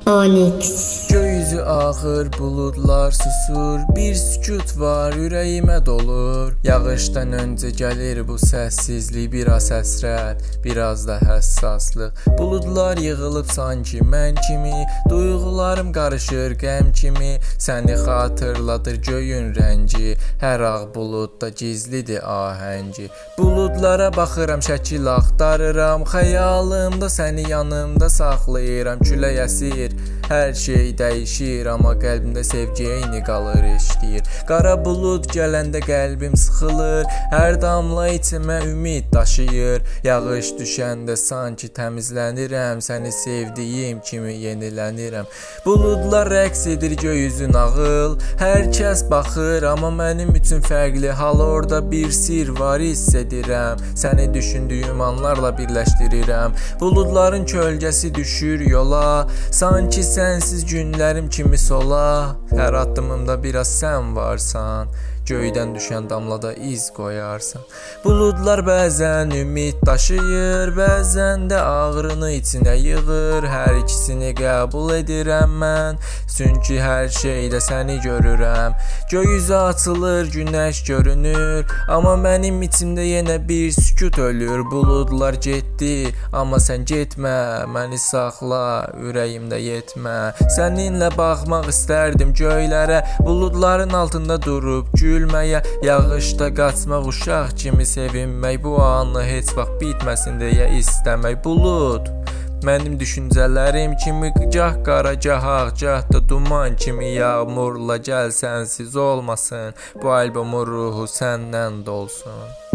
Onyx. Gökyüzü ağır, buludlar susur, bir sükut var, ürəyimə dolur. Yağışdan öncə gəlir bu səssizlik, biraz həsrət, biraz da həssaslıq. Buludlar yığılıb sanki mən kimi, duyğularım qarışır qəm kimi. Səni xatırladır göyün rəngi, hər ağ buludda gizlidir ahəngi. Buludlara baxıram, şəkil axtarıram, xəyalımda səni yanımda saxlayıram. Külək əsir, hər şey dəyişir, amma qəlbimdə sevgi eyni qalır, işləyir. Qara bulud gələndə qəlbim sıxılır, hər damla içimə ümid daşıyır. Yağış düşəndə sanki təmizlənirəm, səni sevdiyim kimi yenilənirəm. Buludlar rəqs edir, gökyüzün ağıl, hər kəs baxır, amma mənim üçün fərqli hal. Orada bir sir var, hiss edirəm, səni düşündüyüm anlarla birləşdirirəm. Buludların kölgəsi düşür yola, sanki sənsiz günlərim kimi sola. Hər addımımda biraz sən varsan, göydən düşən damlada iz qoyarsan. Buludlar bəzən ümid daşıyır, bəzən də ağrını içinə yığır. Hər ikisini qəbul edirəm mən, çünki hər şeydə səni görürəm. Gökyüzü açılır, günəş görünür, amma mənim içimdə yenə bir sükut ölür. Buludlar getdi, amma sən getmə, məni saxla, ürəyimdə yetmə. Səninlə baxmaq istərdim göylərə, buludların altında durub gülməyə. Yağışda qaçmaq, uşaq kimi sevinmək, bu anı heç vaxt bitməsin deyə istəmək. Bulud mənim düşüncələrim kimi, gah qara, gah ağ, gah da duman kimi yağmurla gəl, sənsiz olmasın. Bu albomun ruhu səndən dolsun.